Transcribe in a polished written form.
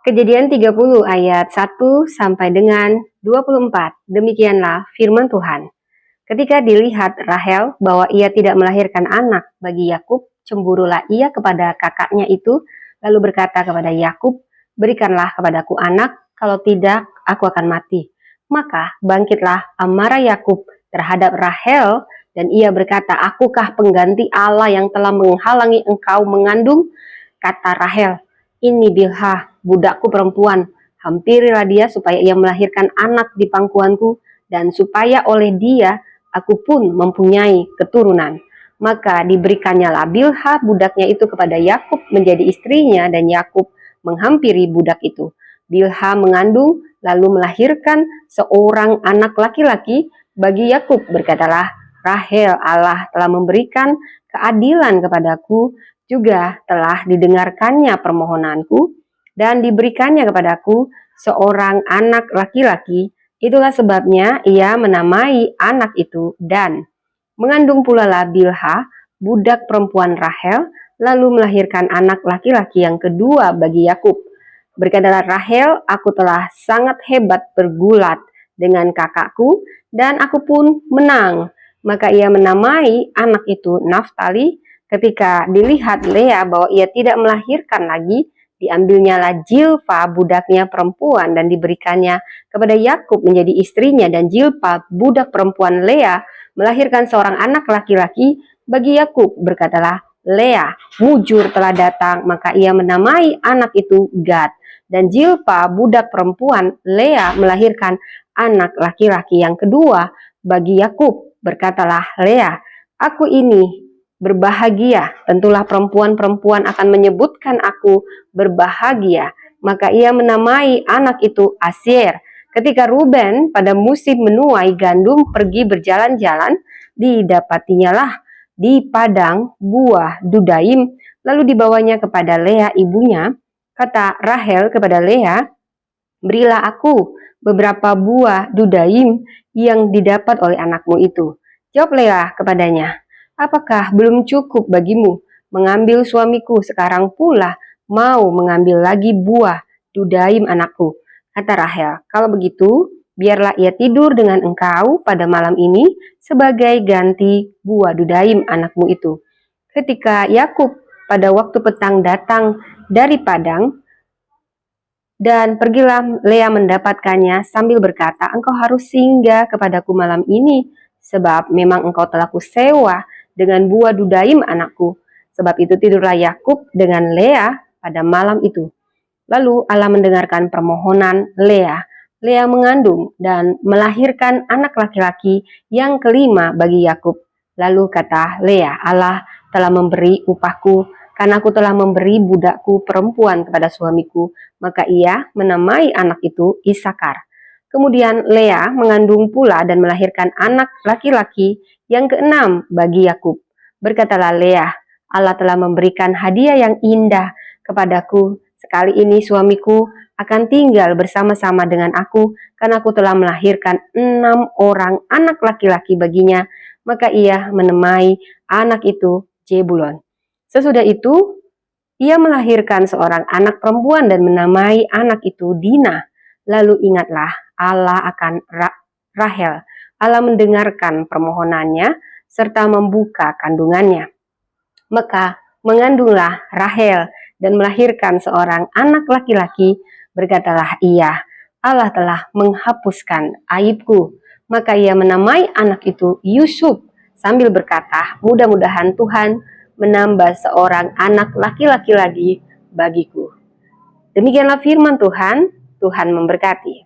Kejadian 30 ayat 1 sampai dengan 24. Demikianlah firman Tuhan. Ketika dilihat Rahel bahwa ia tidak melahirkan anak bagi Yakub, cemburulah ia kepada kakaknya itu, lalu berkata kepada Yakub, "Berikanlah kepadaku anak, kalau tidak aku akan mati." Maka bangkitlah amarah Yakub terhadap Rahel, dan ia berkata, "Akukah pengganti Allah yang telah menghalangi engkau mengandung?" Kata Rahel, "Ini Bilhah, budakku perempuan. Hampirilah dia supaya ia melahirkan anak di pangkuanku, dan supaya oleh dia aku pun mempunyai keturunan." Maka diberikannya Bilhah budaknya itu kepada Yakub menjadi istrinya, dan Yakub menghampiri budak itu. Bilhah mengandung lalu melahirkan seorang anak laki-laki bagi Yakub. Berkatalah Rahel, "Allah telah memberikan keadilan kepadaku, juga telah didengarkannya permohonanku, dan diberikannya kepadaku seorang anak laki-laki. Itulah sebabnya ia menamai anak itu Dan. Mengandung pula Bilhah, budak perempuan Rahel, lalu melahirkan anak laki-laki yang kedua bagi Yakub. Berkatalah Rahel, "Aku telah sangat hebat bergulat dengan kakakku, dan aku pun menang." Maka ia menamai anak itu Naftali. Ketika dilihat Lea bahwa ia tidak melahirkan lagi, diambilnyalah Zilpa budaknya perempuan dan diberikannya kepada Yakub menjadi istrinya, dan Zilpa budak perempuan Lea melahirkan seorang anak laki-laki bagi Yakub. Berkatalah Lea, "Mujur telah datang." Maka ia menamai anak itu Gad. Dan Zilpa budak perempuan Lea melahirkan anak laki-laki yang kedua bagi Yakub. Berkatalah Lea, "Aku ini berbahagia, tentulah perempuan-perempuan akan menyebutkan aku berbahagia." Maka ia menamai anak itu Asyer. Ketika Ruben pada musim menuai gandum pergi berjalan-jalan, didapatinyalah di padang buah Dudaim, lalu dibawanya kepada Lea ibunya. Kata Rahel kepada Lea, "Berilah aku beberapa buah Dudaim yang didapat oleh anakmu itu." Jawab Lea kepadanya, "Apakah belum cukup bagimu mengambil suamiku, sekarang pula mau mengambil lagi buah Dudaim anakku?" Kata Rahel, "Kalau begitu, biarlah ia tidur dengan engkau pada malam ini sebagai ganti buah Dudaim anakmu itu." Ketika Yakub pada waktu petang datang dari padang, dan pergilah Lea mendapatkannya sambil berkata, "Engkau harus singgah kepadaku malam ini, sebab memang engkau telah kusewa dengan buah Dudaim anakku." Sebab itu tidurlah Yakub dengan Lea pada malam itu. Lalu Allah mendengarkan permohonan Lea. Lea mengandung dan melahirkan anak laki-laki yang kelima bagi Yakub. Lalu kata Lea, "Allah telah memberi upahku, karena aku telah memberi budakku perempuan kepada suamiku." Maka ia menamai anak itu Isakar. Kemudian Lea mengandung pula dan melahirkan anak laki-laki yang keenam bagi Yakub. Berkatalah Lea, "Allah telah memberikan hadiah yang indah kepadaku. Sekali ini suamiku akan tinggal bersama-sama dengan aku, karena aku telah melahirkan 6 orang anak laki-laki baginya." Maka ia menamai anak itu Zebulon. Sesudah itu, ia melahirkan seorang anak perempuan dan menamai anak itu Dina. Lalu ingatlah Allah akan Rahel. Allah mendengarkan permohonannya serta membuka kandungannya. Maka mengandunglah Rahel dan melahirkan seorang anak laki-laki. Berkatalah ia, "Allah telah menghapuskan aibku." Maka ia menamai anak itu Yusuf sambil berkata, "Mudah-mudahan Tuhan menambah seorang anak laki-laki lagi bagiku." Demikianlah firman Tuhan. Tuhan memberkati.